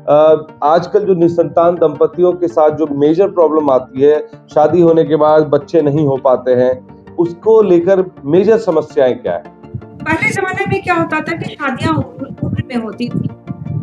आजकल जो निसंतान दंपतियों के साथ जो मेजर प्रॉब्लम आती है, शादी होने के बाद बच्चे नहीं हो पाते हैं, उसको लेकर मेजर समस्याएं क्या है? पहले ज़माने में क्या होता था कि शादियाँ उम्र में होती थी,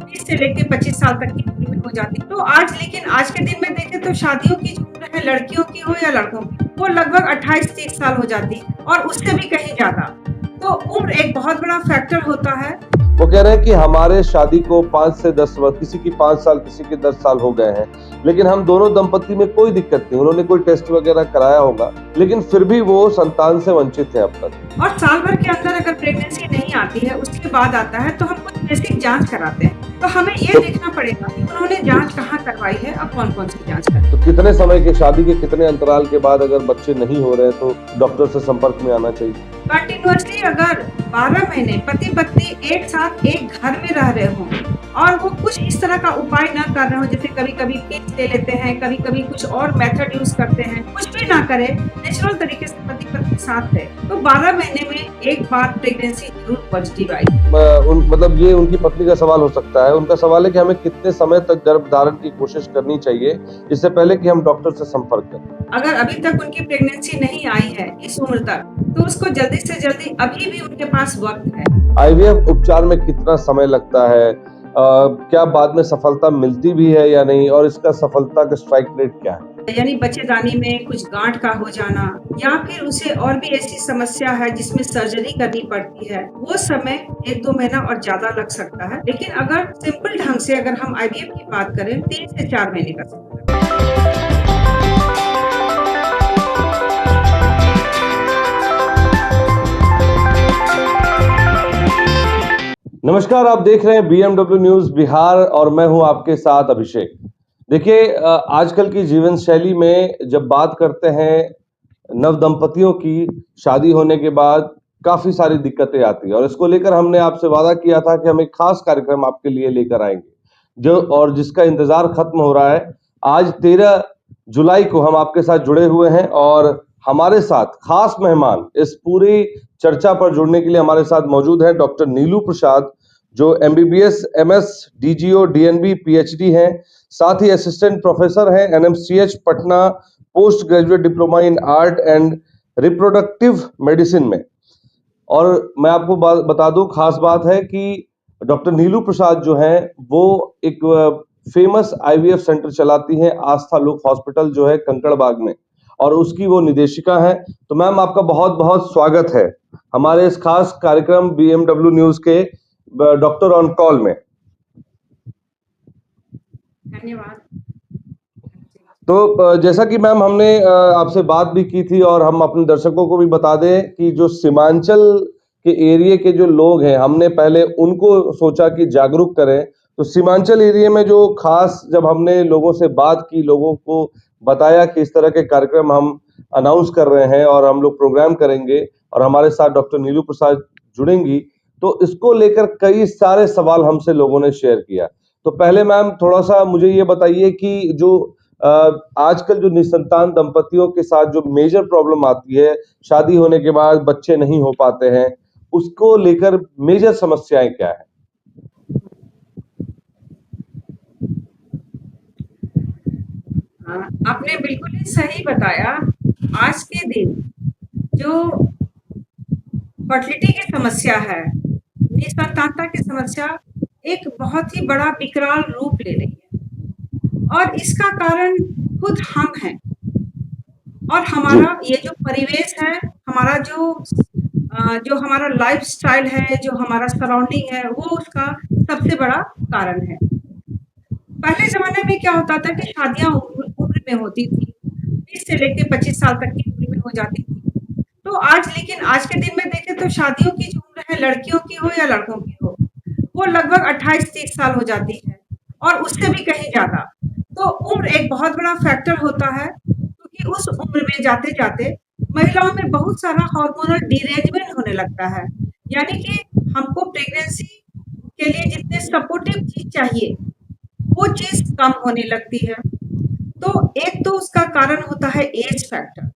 20 से लेके 25 साल तक की उम्र में हो जाती। तो लेकिन आज के दिन में देखें तो शादियों की जो उम्र है, लड़कियों की हो या लड़कों की, वो लगभग 28-30 साल हो जाती है और उससे भी कहीं ज़्यादा। तो उम्र एक बहुत बड़ा फैक्टर होता है। वो कह रहे हैं कि हमारे शादी को 5 से 10 वर्ष, किसी की 5 साल, किसी के 10 साल हो गए हैं, लेकिन हम दोनों दंपति में कोई दिक्कत नहीं। उन्होंने कोई टेस्ट वगैरह कराया होगा, लेकिन फिर भी वो संतान से वंचित हैं अब तक। और साल भर के अंदर अगर प्रेगनेंसी नहीं आती है, उसके बाद आता है, तो हम कुछ बेसिक जाँच कराते हैं। तो हमें ये देखना पड़ेगा कि उन्होंने जाँच कहाँ करवाई है और कौन-कौन सी जाँच करवाई है। तो कितने समय के शादी के कितने अंतराल के बाद अगर बच्चे नहीं हो रहे हैं तो डॉक्टर से संपर्क में आना चाहिए? कंटिन्यूअसली अगर 12 महीने पति-पत्नी एक साथ एक घर में रह रहे हों और वो कुछ इस तरह का उपाय ना कर रहे हों, जैसे कभी-कभी पिल्स ले लेते हैं, कभी-कभी कुछ और मेथड यूज़ करते हैं, कुछ भी ना करें, नेचुरल तरीके से पति-पत्नी साथ रहे, तो 12 महीने में एक बार प्रेगनेंसी ज़रूर पॉजिटिव आएगी। मतलब ये उनकी पत्नी का सवाल हो सकता है। उनका सवाल है कि हमें कितने समय तक गर्भ धारण की कोशिश करनी चाहिए, इससे पहले कि हम डॉक्टर से संपर्क करें? अगर अभी तक उनकी प्रेगनेंसी नहीं आई है इस उम्र तक, तो उसको जल्दी से जल्दी, अभी भी उनके पास वक़्त है। आईवीएफ उपचार में कितना समय लगता है? क्या बाद में सफलता मिलती भी है या नहीं, और इसका सफलता का स्ट्राइक रेट क्या है? यानी बच्चेदानी में कुछ गांठ का हो जाना या फिर उसे और भी ऐसी समस्या है जिसमें सर्जरी करनी पड़ती है, वो समय 1-2 महीना और ज्यादा लग सकता है। लेकिन अगर सिंपल ढंग से अगर हम आईवीएफ की बात करें, 3 से 4 महीने का समय लगता है। नमस्कार, आप देख रहे हैं बीएमडब्ल्यू न्यूज बिहार और मैं हूं आपके साथ अभिषेक। देखिए, आजकल की जीवन शैली में जब बात करते हैं नव दंपतियों की, शादी होने के बाद काफी सारी दिक्कतें आती हैं और इसको लेकर हमने आपसे वादा किया था कि हम एक खास कार्यक्रम आपके लिए लेकर आएंगे, जो और जिसका इंतजार खत्म हो रहा है। आज 13 जुलाई को हम आपके साथ जुड़े हुए हैं और हमारे साथ खास मेहमान इस पूरी चर्चा पर जुड़ने के लिए हमारे साथ मौजूद हैं डॉक्टर नीलू प्रसाद, जो MBBS, MS, DGO, DNB, PhD हैं। साथ ही असिस्टेंट प्रोफेसर हैं NMCH Patna, post graduate diploma in art and reproductive medicine में। और मैं आपको बता दूं, खास बात है कि डॉक्टर नीलू प्रसाद जो हैं वो एक फेमस आईवीएफ सेंटर चलाती हैं, आस्था लोक हॉस्पिटल जो है कंकड़बाग में, और उसकी वो निदेशिका है। तो मैम, आपका बहुत बहुत स्वागत है हमारे इस खास कार्यक्रम बीएमडब्ल्यू न्यूज के डॉक्टर ऑन कॉल में। धन्यवाद। तो जैसा कि मैम हमने आपसे बात भी की थी और हम अपने दर्शकों को भी बता दें कि जो सीमांचल के एरिया के जो लोग हैं, हमने पहले उनको सोचा कि जागरूक करें। तो सीमांचल एरिया में जो खास जब हमने लोगों से बात की, लोगों को बताया कि इस तरह के कार्यक्रम हम अनाउंस कर रहे हैं और हम लोग प्रोग्राम करेंगे और हमारे साथ डॉक्टर नीलू प्रसाद जुड़ेंगी, तो इसको लेकर कई सारे सवाल हमसे लोगों ने शेयर किया। तो पहले मैम थोड़ा सा मुझे ये बताइए कि जो आजकल जो निसंतान दंपतियों के साथ जो मेजर प्रॉब्लम आती है, शादी होने के बाद बच्चे नहीं हो पाते हैं, उसको लेकर मेजर समस्याएं क्या है? आपने बिल्कुल ही सही बताया। आज के दिन जो फर्टिलिटी की समस्या है, निसंतानता की समस्या एक बहुत ही बड़ा विकराल रूप ले रही है और इसका कारण खुद हम हैं और जी। हमारा ये जो परिवेश है, हमारा जो हमारा लाइफ़स्टाइल है, जो हमारा सराउंडिंग है, वो उसका सबसे बड़ा कारण है। पहले ज़माने में क्या होता था कि शादियाँ उम्र में होती थी, 20 से लेके 25 साल तक की उम्र में हो जाती थी। तो लेकिन आज के दिन में देखें तो शादियों की जो उम्र है, लड़कियों की हो या लड़कों की हो, वो लगभग 28-30 साल हो जाती है और उससे भी कहीं ज़्यादा। तो उम्र एक बहुत बड़ा फैक्टर होता है, क्योंकि उस उम्र में जाते-जाते महिलाओं में बहुत सारा हार्मोनल डिरेंजमेंट होने लगता है। यानी कि हमको प्रेगनेंसी के लिए जितने सपोर्टिव चीज़ चाहिए, वो चीज़ कम होने लगती है। तो एक तो उसका कारण होता है एज फैक्टर।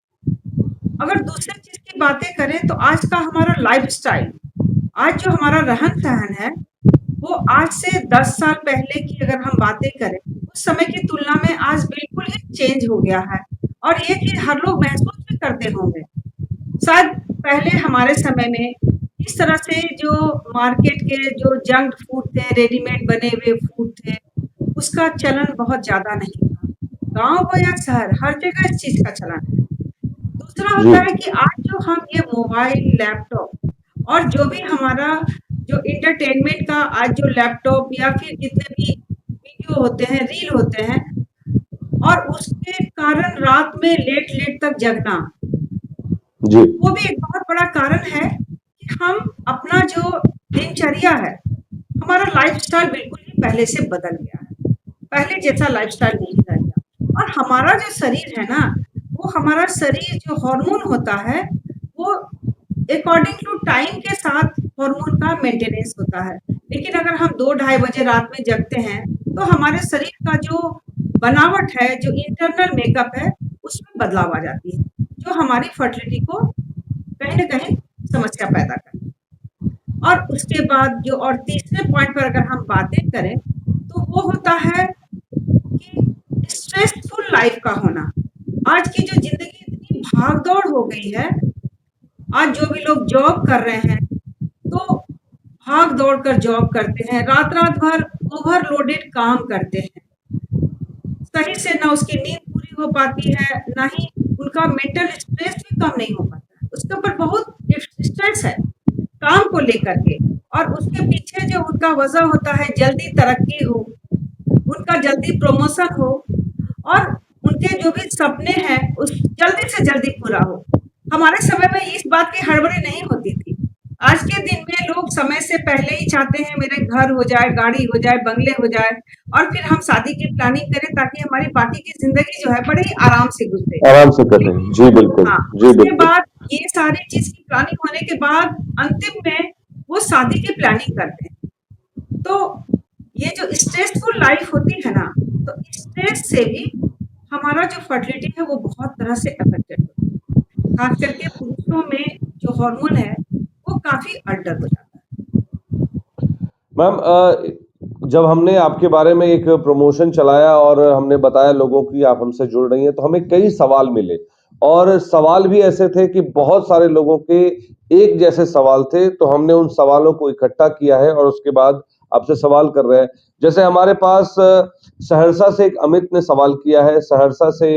अगर दूसरी चीज़ की बातें करें तो आज का हमारा लाइफ़स्टाइल, आज जो हमारा रहन-सहन है, वो आज से 10 साल पहले की अगर हम बातें करें, उस समय की तुलना में आज बिल्कुल ही चेंज हो गया है और ये चीज़ हर लोग महसूस भी करते होंगे। शायद पहले हमारे समय में इस तरह से जो मार्केट के जो जंक फूड थे, रेडीमेड बने हुए फूड थे, उसका चलन बहुत ज़्यादा नहीं था। गाँव हो या शहर, हर जगह इस चीज़ का चलन है। दूसरा जी, होता है कि आज जो हम ये मोबाइल, लैपटॉप और जो भी हमारा जो एंटरटेनमेंट का आज जो लैपटॉप या फिर जितने भी वीडियो होते हैं, रील होते हैं और उसके कारण रात में लेट-लेट तक जगना, जी, वो भी एक बहुत बड़ा कारण है कि हम अपना जो दिनचर्या है, हमारा लाइफ़स्टाइल बिल्कुल ही पहले से बदल गया है। पहले जैसा लाइफ़स्टाइल नहीं रह गया और हमारा जो शरीर है ना, वो हमारा शरीर जो हार्मोन होता है, वो अकॉर्डिंग टू टाइम के साथ हार्मोन का मेंटेनेंस होता है। लेकिन अगर हम 2 ढाई बजे रात में जगते हैं, तो हमारे शरीर का जो बनावट है, जो इंटरनल मेकअप है, उसमें बदलाव आ जाती है, जो हमारी फर्टिलिटी को कहीं न कहीं समस्या पैदा करती है। और उसके बाद जो और तीसरे पॉइंट पर अगर हम बातें करें, तो वो होता है कि स्ट्रेसफुल लाइफ़ का होना। आज की जो ज़िंदगी इतनी भाग-दौड़ हो गई है, आज जो भी लोग जॉब कर रहे हैं, तो भाग-दौड़ कर जॉब करते हैं, रात-रात भर ओवरलोडेड काम करते हैं। सही से ना उसकी नींद पूरी हो पाती है, ना ही उनका मेंटल स्ट्रेस भी कम नहीं हो पाता है। उसके ऊपर बहुत स्ट्रेस है, काम को लेकर के और उसके पीछे जो उनका वजह होता है जल्दी तरक्की हो, उनका जल्दी प्रमोशन हो और उनके जो भी सपने हैं उस जल्दी से जल्दी पूरा हो। हमारे समय में इस बात की हड़बड़ी नहीं होती थी। आज के दिन में लोग समय से पहले ही चाहते हैं मेरे घर हो जाए, गाड़ी हो जाए, बंगले हो जाए और फिर हम शादी की प्लानिंग करें ताकि हमारी बाकी की ज़िंदगी जो है बड़े ही आराम से गुज़रे। आराम से कर लें। लेकिन जी, बिल्कुल। हाँ, जी, उसके बिल्कुल। बाद ये सारी चीज़ की प्लानिंग होने के बाद अंतिम में वो शादी की प्लानिंग करते हैं। तो ये जो स्ट्रेसफुल लाइफ होती है ना, तो स्ट्रेस से भी हमारा जो फर्टिलिटी है वो बहुत तरह से अफेक्टेड होता है। खास करके पुरुषों में जो हार्मोन है, वो काफ़ी अल्टर हो जाता है। मैम जब हमने आपके बारे में एक प्रमोशन चलाया और हमने बताया लोगों की आप हमसे जुड़ रही हैं, तो हमें कई सवाल मिले और सवाल भी ऐसे थे कि बहुत सारे लोगों के एक जैसे सवाल थे, तो हमने उन सवालों को इकट्ठा किया है और उसके बाद आपसे सवाल कर रहे हैं। जैसे हमारे पास सहरसा से एक अमित ने सवाल किया है, सहरसा से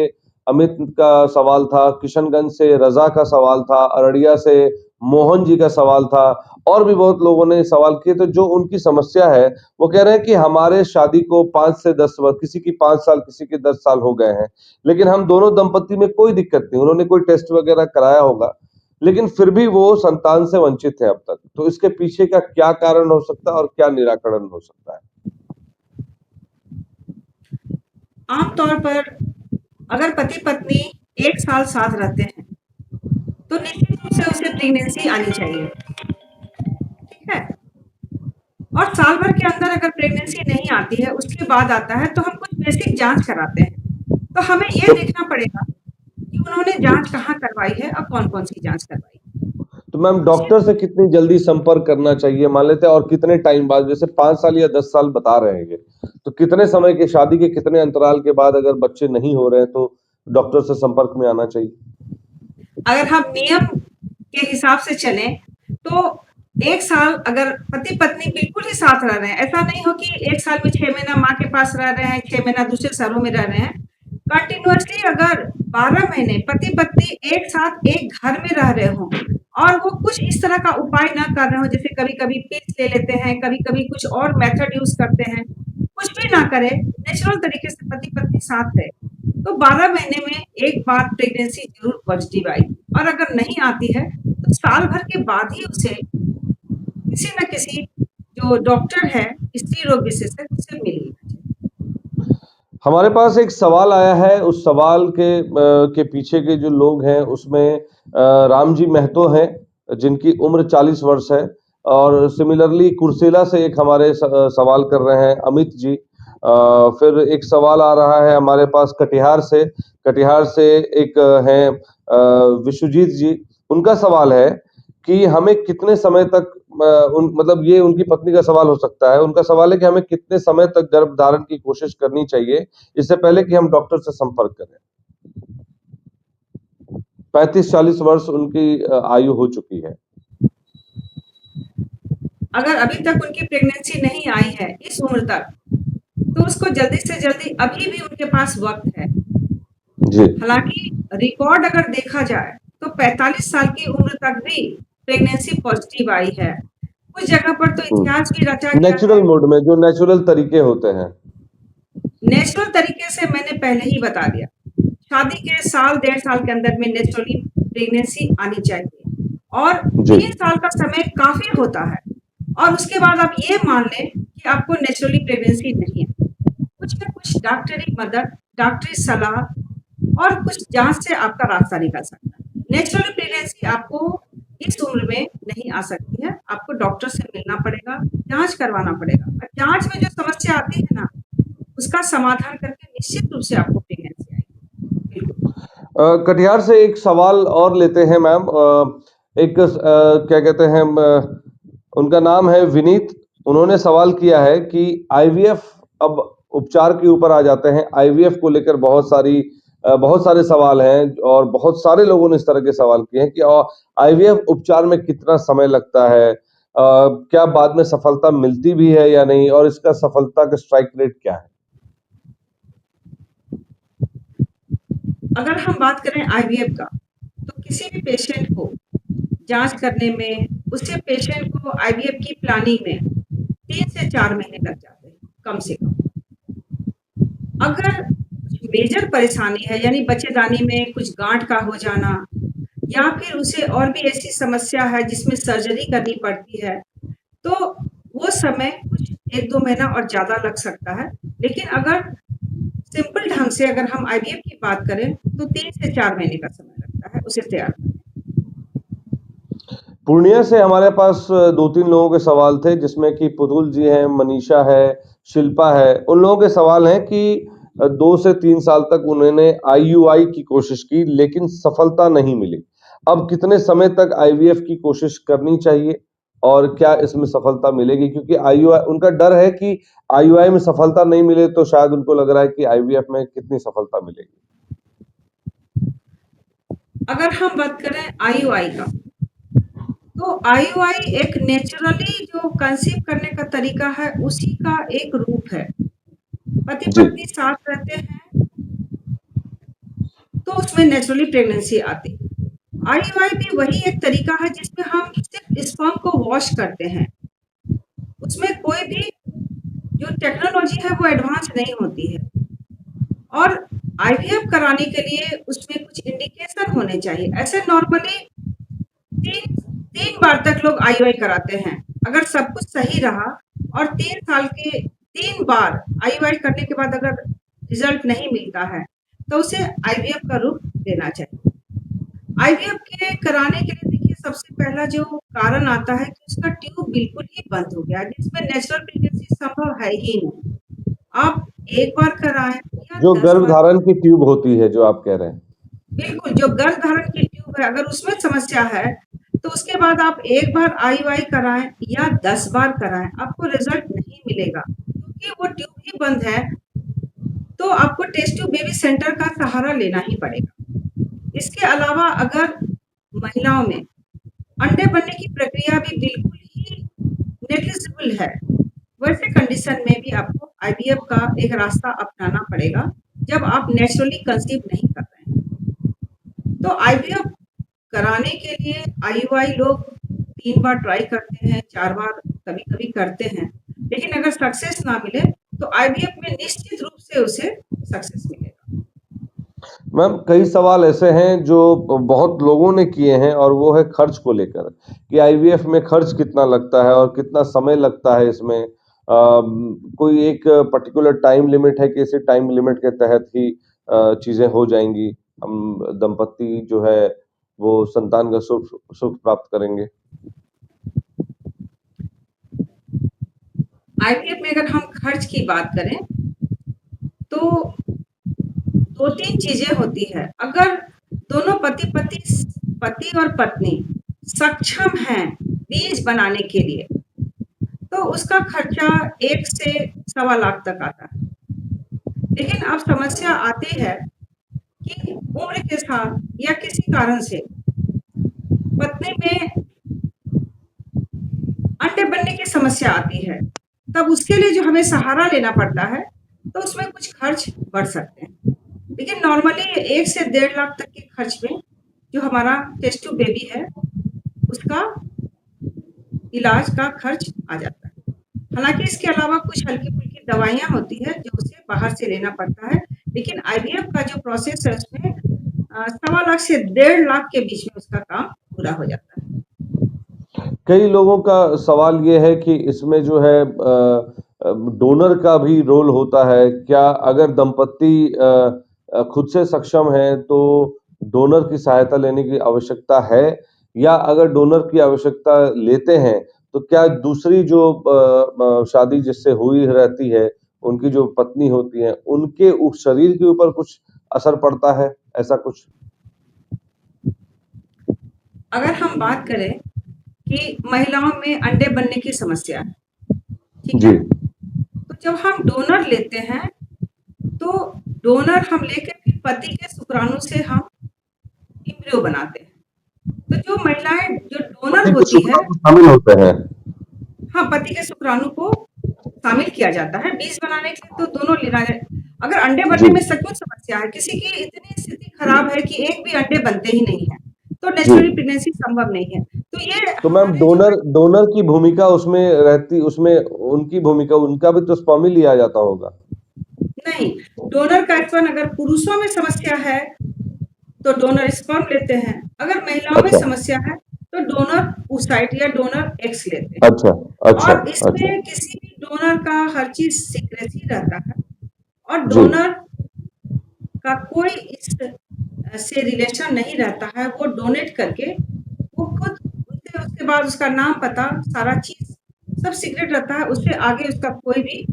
अमित का सवाल था, किशनगंज से रज़ा का सवाल था, अररिया से मोहन जी का सवाल था और भी बहुत लोगों ने सवाल किए। तो जो उनकी समस्या है, वो कह रहे हैं कि हमारे शादी को 5 से 10 वर्ष, किसी की 5 साल, किसी के 10 साल हो गए हैं, लेकिन हम दोनों दंपति में कोई दिक्कत नहीं। उन्होंने कोई टेस्ट वगैरह कराया होगा, लेकिन फिर भी वो संतान से वंचित हैं अब तक। तो इसके पीछे का क्या कारण हो सकता है और क्या निराकरण हो सकता है? आम तौर पर अगर पति-पत्नी 1 साल साथ रहते हैं, तो निश्चित रूप से उसे प्रेगनेंसी आनी चाहिए, ठीक है? और साल भर के अंदर अगर प्रेगनेंसी नहीं आती है, उसके बाद आता है, तो हम कुछ बेसिक जाँच कराते हैं। तो हमें ये तो देखना पड़ेगा कि उन्होंने जाँच कहाँ करवाई है और कौन-कौन सी जाँच करवाई है। तो मैम उसी डॉक्टर से कितनी जल्दी संपर्क करना चाहिए? मान लेते हैं और कितने टाइम बाद, जैसे 5 साल या 10 साल बता रहे हैं ये, तो कितने समय के शादी के कितने अंतराल के बाद अगर बच्चे नहीं हो रहे हैं तो डॉक्टर से संपर्क में आना चाहिए? अगर हम नियम के हिसाब से चलें, तो 1 साल अगर पति-पत्नी बिल्कुल ही साथ रह रहे हैं, ऐसा नहीं हो कि 1 साल में 6 महीना माँ के पास रह रहे हैं, 6 महीना दूसरे शहरों में रह रहे हैं। कंटीन्यूअसली अगर 12 महीने पति-पत्नी एक साथ एक घर में रह रहे हों और वो कुछ इस तरह का उपाय ना कर रहे हों, जैसे कभी-कभी पिल्स ले लेते हैं, कभी-कभी कुछ और मेथड यूज़ करते हैं, कुछ भी ना करें, नेचुरल तरीके से पति-पत्नी साथ रहे, तो 12 महीने में एक बार प्रेगनेंसी ज़रूर पॉज़िटिव आएगी और अगर नहीं आती है, तो साल भर के बाद ही उसे किसी न किसी जो डॉक्टर है, स्त्री रोग विशेषज्ञ उससे मिल लेना चाहिए। हमारे पास एक सवाल आया है, उस सवाल के पीछे के जो लोग हैं उसमें राम जी महतो हैं, जिनकी उम्र 40 वर्ष है और सिमिलरली कुर्सेला से एक हमारे सवाल कर रहे हैं अमित जी। फिर एक सवाल आ रहा है हमारे पास कटिहार से एक हैं विश्वजीत जी। उनका सवाल है कि हमें कितने समय तक मतलब ये उनकी पत्नी का सवाल हो सकता है। उनका सवाल है कि हमें कितने समय तक गर्भधारण की कोशिश करनी चाहिए, इससे पहले कि हम डॉक्टर से संपर्क करें? 35-40 वर्ष उनकी आयु हो चुकी है। अगर अभी तक उनकी प्रेगनेंसी नहीं आई है इस उम्र तक, तो उसको जल्दी से जल्दी अभी भी उनके पास वक़्त है। जी। हालाँकि रिकॉर्ड अगर देखा जाए, तो 45 साल की उम्र तक भी प्रेगनेंसी पॉज़िटिव आई है। कुछ जगह पर तो इतिहास भी रचा गया है। नेचुरल मोड में जो नेचुरल तरीके होते हैं। नेचुरल तरीके से मैंने पहले ही बता दिया। शादी के साल, डेढ़ साल के अंदर में नेचुरली प्रेगनेंसी आनी चाहिए और जी। 3 साल का समय काफ़ी होता है और उसके बाद आप ये मान लें कि आपको नेचुरली प्रेगनेंसी नहीं है। कुछ न कुछ डॉक्टरी मदद, डॉक्टरी सलाह और कुछ जाँच से आपका रास्ता निकल सकता है। नेचुरल प्रेगनेंसी आपको इस उम्र में नहीं आ सकती है। आपको डॉक्टर से मिलना पड़ेगा, जाँच करवाना पड़ेगा और जाँच में जो समस्या आती है ना, उसका समाधान करके निश्चित रूप से आपको प्रेगनेंसी आएगी। बिल्कुल। कटिहार से एक सवाल और लेते हैं मैम। क्या कहते हैं उनका नाम है विनीत। उन्होंने सवाल किया है कि आईवीएफ, अब उपचार के ऊपर आ जाते हैं। आईवीएफ को लेकर बहुत सारे सवाल हैं और बहुत सारे लोगों ने इस तरह के सवाल किए हैं कि आईवीएफ उपचार में कितना समय लगता है? क्या बाद में सफलता मिलती भी है या नहीं? और इसका सफलता का स्ट्राइक रेट क्या है? अगर हम बात करें आईवीएफ का, तो किसी भी पेशेंट को जाँच करने में, उससे पेशेंट को आईवीएफ की प्लानिंग में 3 से 4 महीने लग जाते हैं, कम से कम। अगर कुछ मेजर परेशानी है, यानी बच्चेदानी में कुछ गाँठ का हो जाना या फिर उसे और भी ऐसी समस्या है जिसमें सर्जरी करनी पड़ती है, तो वो समय कुछ 1-2 महीना और ज़्यादा लग सकता है। लेकिन अगर सिंपल ढंग से अगर हम आईवीएफ की बात करें, तो 3 से 4 महीने का समय लगता है उसे तैयार करने में। पूर्णिया से हमारे पास 2-3 लोगों के सवाल थे, जिसमें कि पुतुल जी हैं, मनीषा है, शिल्पा है। उन लोगों के सवाल हैं कि 2 से 3 साल तक उन्होंने आईयूआई की कोशिश की, लेकिन सफलता नहीं मिली। अब कितने समय तक आईवीएफ की कोशिश करनी चाहिए और क्या इसमें सफलता मिलेगी? क्योंकि आईयूआई, उनका डर है कि आईयूआई में सफलता नहीं मिले तो शायद उनको लग रहा है कि आईवीएफ में कितनी सफलता मिलेगी। अगर हम बात करें आईयूआई का, तो आईयूआई एक नेचुरली जो कंसीव करने का तरीका है, उसी का एक रूप है। जी। पति-पत्नी साथ रहते हैं, तो उसमें नेचुरली प्रेगनेंसी आती है। आईयूआई भी वही एक तरीका है जिसमें हम सिर्फ स्पर्म को वॉश करते हैं। उसमें कोई भी जो टेक्नोलॉजी है वो एडवांस नहीं होती है और आईवीएफ कराने के लिए उसमें कुछ इंडिकेशन होने चाहिए। ऐसे नॉर्मली 3 बार तक लोग आईयूआई कराते हैं। अगर सब कुछ सही रहा और 3 साल के 3 बार आईयूआई करने के बाद अगर रिजल्ट नहीं मिलता है, तो उसे आईवीएफ का रूप देना चाहिए। आईवीएफ के कराने के लिए देखिए सबसे पहला जो कारण आता है कि उसका ट्यूब बिल्कुल ही बंद हो गया है, जिसमें नेचुरल प्रेगनेंसी संभव है ही नहीं। आप 1 बार कराएँ या जो 10 बार गर्भधारण की ट्यूब होती है, जो आप कह रहे हैं। बिल्कुल, जो गर्भधारण की ट्यूब है अगर उसमें समस्या है, तो उसके बाद आप 1 बार आईयूआई कराएँ या 10 बार कराएँ, आपको रिज़ल्ट नहीं मिलेगा। क्योंकि वो ट्यूब ही बंद है, तो आपको टेस्ट ट्यूब बेबी सेंटर का सहारा लेना ही पड़ेगा। इसके अलावा अगर महिलाओं में अंडे बनने की प्रक्रिया भी बिल्कुल ही नेग्लिजिबल है, वैसे कंडीशन में भी आपको आईवीएफ का एक रास्ता अपनाना पड़ेगा, जब आप नेचुरली कंसीव नहीं कर रहे हैं। तो आईवीएफ कराने के लिए आईयूआई लोग 3 बार ट्राई करते हैं, 4 बार कभी-कभी करते हैं। लेकिन अगर सक्सेस ना मिले, तो आईवीएफ में निश्चित रूप से उसे सक्सेस मिलेगा। मैम, कई सवाल ऐसे हैं जो बहुत लोगों ने किए हैं और वो है खर्च को लेकर कि आईवीएफ में खर्च कितना लगता है और कितना समय लगता है इसमें। कोई एक पर्टिकुलर टाइम लिमिट है कि इसी टाइम लिमिट के तहत ही चीज़ें हो जाएँगी, हम दंपति जो है वो संतान का सुख सुख प्राप्त करेंगे? आईवीएफ में अगर हम खर्च की बात करें, तो 2-3 चीज़ें होती हैं। अगर दोनों पति और पत्नी सक्षम हैं बीज बनाने के लिए, तो उसका खर्चा 1 से सवा लाख तक आता है। लेकिन अब समस्या आती है कि उम्र के साथ या किसी कारण से पत्नी में अंडे बनने की समस्या आती है, तब उसके लिए जो हमें सहारा लेना पड़ता है, तो उसमें कुछ खर्च बढ़ सकते हैं। लेकिन नॉर्मली 1 से डेढ़ लाख तक के खर्च में जो हमारा टेस्ट ट्यूब बेबी है, उसका इलाज का खर्च आ जाता है। हालाँकि इसके अलावा कुछ हल्की-फुल्की दवाइयाँ होती हैं, जो उसे बाहर से लेना पड़ता है, लेकिन आईवीएफ का जो प्रोसेस है उसमें सवा लाख से डेढ़ लाख के बीच में उसका काम पूरा हो जाता है। कई लोगों का सवाल ये है कि इसमें जो है डोनर का भी रोल होता है। क्या अगर दंपति खुद से सक्षम है तो डोनर की सहायता लेने की आवश्यकता है? या अगर डोनर की आवश्यकता लेते हैं तो क्या दूसरी जो शादी जिससे हुई रहती है, उनकी जो पत्नी होती है, उनके उस शरीर के ऊपर कुछ असर पड़ता है? ऐसा कुछ? अगर हम बात करें कि महिलाओं में अंडे बनने की समस्या है, ठीक जी। है? तो जब हम डोनर लेते हैं, तो डोनर हम लेके फिर पति के शुक्राणु से हम एम्ब्रियो बनाते हैं। तो जो महिलाएँ जो डोनर पति के होती है शुक्राणु शामिल होते हैं। हाँ, पति के शुक्राणु को शामिल किया जाता है। बीज बनाने के लिए तो दोनों लेना है। अगर अंडे जी। बनने में सचमुच समस्या है, किसी की इतनी स्थिति खराब है कि एक भी अंडे बनते ही नहीं हैं, तो जी। नेचुरली प्रेगनेंसी संभव नहीं है। तो ये तो मैम हमारे जो डोनर की भूमिका उसमें रहती, उसमें उनकी भूमिका, उनका भी तो स्पर्म ही लिया जाता होगा। नहीं, डोनर का स्तन अगर पुरुषों में समस्या है, तो डोनर स्पर्म लेते हैं। अगर महिलाओं में अच्छा, समस्या है, तो डोनर oocyte या डोनर एग्स लेते हैं। अच्छा, अच्छा, और अच्छा। इसमें किसी भी डोनर का हर चीज़ सीक्रेसी रहता है और जी। डोनर का कोई इस से रिलेशन नहीं रहता है। वो डोनेट करके वो खुद उससे उसके बाद उसका नाम, पता, सारा चीज़ सब सीक्रेट रहता है। उससे आगे उसका कोई भी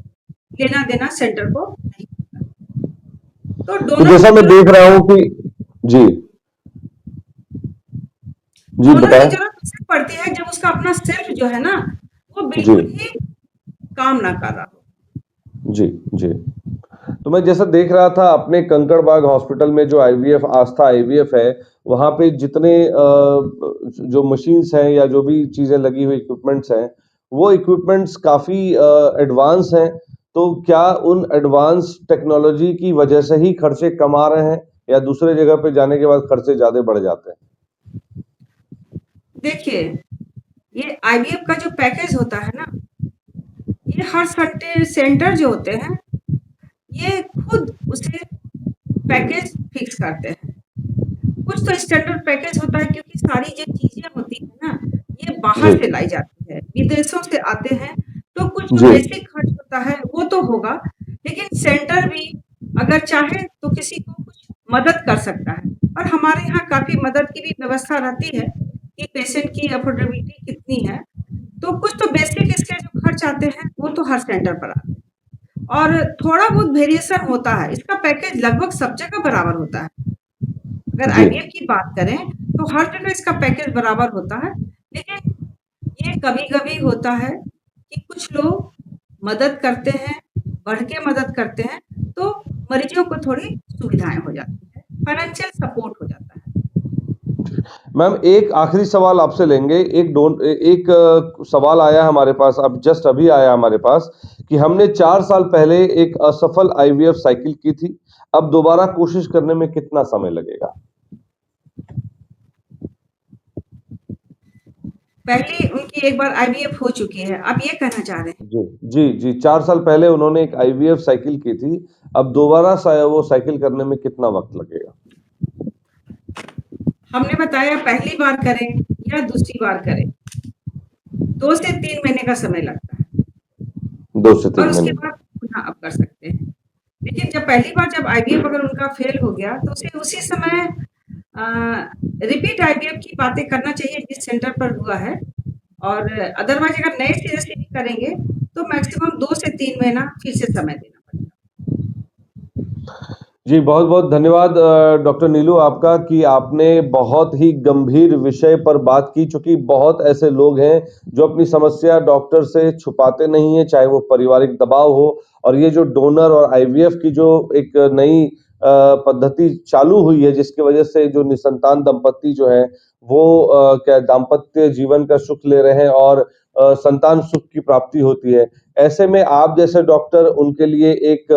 लेना-देना सेंटर को नहीं होता। तो तो डोनर जैसा की मैं ज़रूरत देख रहा हूँ कि जी, जी डोनर की बताएँ? ज़रूरत उसे पड़ती है जब उसका अपना सेल्फ जो है ना, वो जी, बिल्कुल ही काम ना कर रहा हो। जी, जी। तो मैं जैसा देख रहा था अपने कंकड़बाग हॉस्पिटल में जो आईवीएफ आस्था आईवीएफ है, वहाँ पे जितने जो मशीन्स हैं या जो भी चीज़ें लगी हुई इक्विपमेंट्स हैं, वो इक्विपमेंट्स काफ़ी एडवांस हैं। तो क्या उन एडवांस टेक्नोलॉजी की वजह से ही खर्चे कम आ रहे हैं या दूसरे जगह पे जाने के बाद खर्चे ज़्यादा बढ़ जाते हैं? देखिए, ये आईवीएफ का जो पैकेज होता है ना, ये हर सेंटर जो होते हैं, ये खुद उसे पैकेज फिक्स करते हैं। कुछ तो स्टैंडर्ड पैकेज होता है क्योंकि सारी जो चीज़ें होती हैं ना, ये बाहर जी, से लाई जाती है, विदेशों से आते हैं, तो कुछ जो जी, बेसिक खर्च होता है वो तो होगा, लेकिन सेंटर भी अगर चाहे तो किसी को कुछ मदद कर सकता है। और हमारे यहाँ काफ़ी मदद की भी व्यवस्था रहती है कि पेशेंट की अफोर्डेबिलिटी कितनी है, तो कुछ तो बेसिक इसके जो खर्च आते हैं, वो तो हर सेंटर पर आते हैं। और थोड़ा बहुत वेरिएशन होता है, इसका पैकेज लगभग सब जगह बराबर होता है। अगर जी। आईवीएफ की बात करें, तो हर जगह इसका पैकेज बराबर होता है, लेकिन ये कभी-कभी होता है कि कुछ लोग मदद करते हैं, बढ़ के मदद करते हैं, तो मरीज़ों को थोड़ी सुविधाएँ हो जाती हैं, फाइनेंशियल सपोर्ट हो जाता है। मैम एक आखिरी सवाल आपसे लेंगे। एक सवाल आया हमारे पास, अब जस्ट अभी आया हमारे पास कि हमने 4 साल पहले एक असफल आईवीएफ साइकिल की थी। अब दोबारा कोशिश करने में कितना समय लगेगा? पहले उनकी एक बार आईवीएफ हो चुकी है, आप ये कहना चाह रहे हैं? जी, जी, जी। 4 साल पहले उन्होंने एक आईवीएफ साइकिल की थी। अब दोबारा वो साइकिल करने में कितना वक़्त लगेगा? हमने बताया पहली बार करें या दूसरी बार करें, 2 से 3 महीने का समय लगता है 2 से 3 और उसके महीने। बाद पुनः आप कर सकते हैं। लेकिन जब पहली बार जब आईवीएफ अगर उनका फेल हो गया, तो उसे उसी समय अ, रिपीट आईवीएफ की बातें करना चाहिए जिस सेंटर पर हुआ है और अदरवाइज़ अगर नए सिरे से भी करेंगे, तो मैक्सिमम 2 से 3 महीना फिर से समय देना पड़ेगा। जी, बहुत-बहुत धन्यवाद डॉक्टर नीलू आपका कि आपने बहुत ही गंभीर विषय पर बात की, चूँकि बहुत ऐसे लोग हैं जो अपनी समस्या डॉक्टर से छुपाते नहीं हैं, चाहे वो पारिवारिक दबाव हो और ये जो डोनर और आईवीएफ की जो एक नई पद्धति चालू हुई है, जिसकी वजह से जो निसंतान दंपत्ति जो हैं, वो क्या दाम्पत्य जीवन का सुख ले रहे हैं और संतान सुख की प्राप्ति होती है। ऐसे में आप जैसे डॉक्टर उनके लिए एक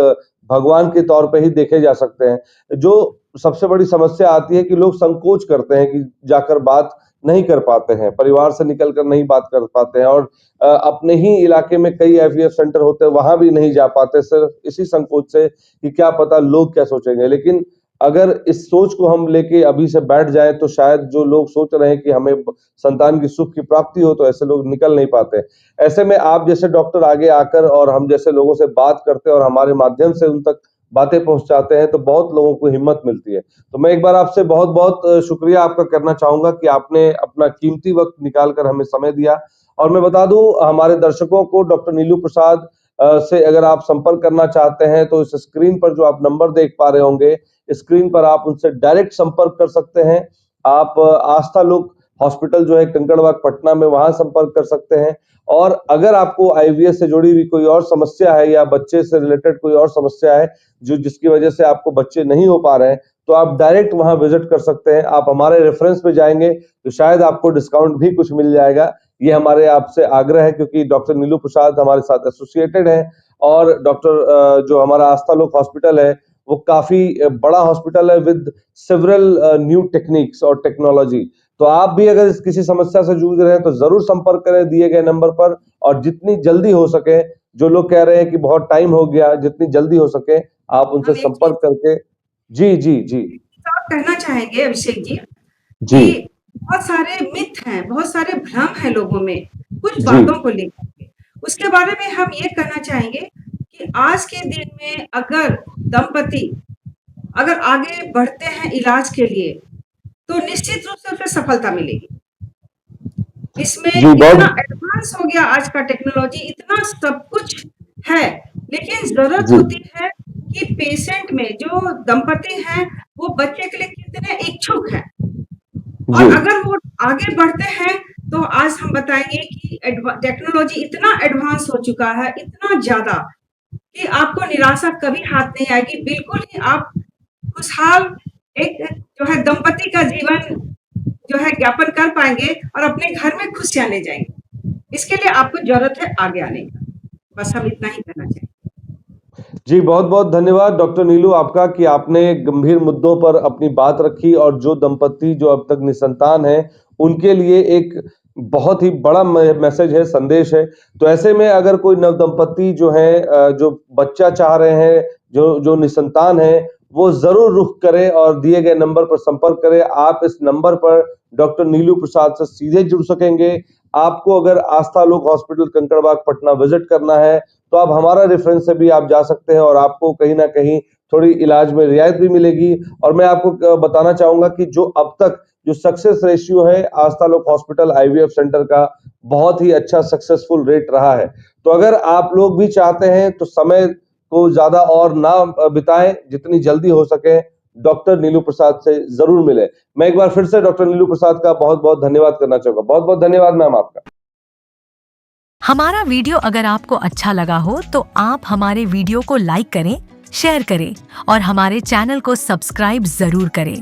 भगवान के तौर पे ही देखे जा सकते हैं। जो सबसे बड़ी समस्या आती है कि लोग संकोच करते हैं कि जाकर बात नहीं कर पाते हैं, परिवार से निकल कर नहीं बात कर पाते हैं और अपने ही इलाके में कई आईवीएफ सेंटर होते हैं, वहाँ भी नहीं जा पाते सिर्फ इसी संकोच से कि क्या पता लोग क्या सोचेंगे। लेकिन अगर इस सोच को हम लेके अभी से बैठ जाएँ तो शायद जो लोग सोच रहे हैं कि हमें संतान की सुख की प्राप्ति हो, तो ऐसे लोग निकल नहीं पाते। ऐसे में आप जैसे डॉक्टर आगे आकर और हम जैसे लोगों से बात करते हैं और हमारे माध्यम से उन तक बातें पहुँचाते हैं, तो बहुत लोगों को हिम्मत मिलती है। तो मैं एक बार आपसे बहुत-बहुत शुक्रिया आपका करना चाहूँगा कि आपने अपना कीमती वक़्त निकाल कर हमें समय दिया और मैं बता दूँ हमारे दर्शकों को डॉक्टर नीलू प्रसाद से अगर आप संपर्क करना चाहते हैं, तो इस स्क्रीन पर जो आप नंबर देख पा रहे होंगे, स्क्रीन पर आप उनसे डायरेक्ट संपर्क कर सकते हैं। आप आस्था लोक हॉस्पिटल जो है कंकड़बाग पटना में, वहाँ संपर्क कर सकते हैं और अगर आपको आईवीएफ से जुड़ी हुई कोई और समस्या है या बच्चे से रिलेटेड कोई और समस्या है, जो जिसकी वजह से आपको बच्चे नहीं हो पा रहे हैं, तो आप डायरेक्ट वहाँ विज़िट कर सकते हैं। आप हमारे रेफ़रेंस पे जाएँगे, तो शायद आपको डिस्काउंट भी कुछ मिल जाएगा। ये हमारे आपसे आग्रह है क्योंकि डॉक्टर नीलू प्रसाद हमारे साथ एसोसिएटेड हैं और डॉक्टर जो हमारा आस्था लोक हॉस्पिटल है, वो काफ़ी बड़ा हॉस्पिटल है विद सेवरल न्यू टेक्निक्स और टेक्नोलॉजी। तो आप भी अगर इस किसी समस्या से जूझ रहे हैं, तो ज़रूर संपर्क करें दिए गए नंबर पर और जितनी जल्दी हो सके, जो लोग कह रहे हैं कि बहुत टाइम हो गया, जितनी जल्दी हो सके, आप उनसे हम एक संपर्क करके जी, जी, जी। चीज़ और कहना चाहेंगे अभिषेक जी जी। कि बहुत सारे मिथ हैं, बहुत सारे भ्रम हैं लोगों में, कुछ जी। बातों को लेकर के। उसके बारे में हम ये कहना चाहेंगे कि आज के दिन में अगर दंपति अगर आगे बढ़ते हैं इलाज के लिए, तो निश्चित रूप से उसे सफलता मिलेगी। इसमें जी, इतना बहुत एडवांस हो गया आज का टेक्नोलॉजी, इतना सब कुछ है, लेकिन ज़रूरत जी, होती है कि पेशेंट में जो दंपति हैं, वो बच्चे के लिए कितने इच्छुक हैं। जी। और अगर वो आगे बढ़ते हैं, तो आज हम बताएँगे कि टेक्नोलॉजी इतना एडवांस हो चुका है, इतना ज़्यादा कि आपको निराशा कभी हाथ नहीं आएगी। बिल्कुल ही आप खुशहाल एक जो है दंपति का जीवन जो है ज्ञापन कर पाएँगे और अपने घर में खुशियाँ ले जाएँगे। इसके लिए आपको ज़रूरत है आगे आने का। बस हम इतना ही कहना चाहेंगे। जी, बहुत-बहुत धन्यवाद डॉक्टर नीलू आपका कि आपने गंभीर मुद्दों पर अपनी बात रखी और जो दंपत्ति जो अब तक निसंतान हैं, उनके लिए एक बहुत ही बड़ा मैसेज है, संदेश है। तो ऐसे में अगर कोई नवदंपत्ति जो है जो बच्चा चाह रहे हैं, जो निसंतान हैं, वो ज़रूर रुख करें और दिए गए नंबर पर संपर्क करें। आप इस नंबर पर डॉक्टर नीलू प्रसाद से सीधे जुड़ सकेंगे। आपको अगर आस्था लोक हॉस्पिटल कंकड़बाग पटना विज़िट करना है, तो आप हमारा रेफरेंस से भी आप जा सकते हैं और आपको कहीं न कहीं थोड़ी इलाज में रियायत भी मिलेगी और मैं आपको बताना चाहूँगा कि जो अब तक जो सक्सेस रेशियो है आस्था लोक हॉस्पिटल आईवीएफ सेंटर का बहुत ही अच्छा सक्सेसफुल रेट रहा है। तो अगर आप लोग भी चाहते हैं तो समय को ज़्यादा और ना बिताएँ, जितनी जल्दी हो सके डॉक्टर नीलू प्रसाद से ज़रूर मिलें। मैं एक बार फिर से डॉक्टर नीलू प्रसाद का बहुत-बहुत धन्यवाद करना चाहूँगा। बहुत-बहुत धन्यवाद मैम आपका। हमारा वीडियो अगर आपको अच्छा लगा हो तो आप हमारे वीडियो को लाइक करें, शेयर करें और हमारे चैनल को सब्सक्राइब जरूर करें।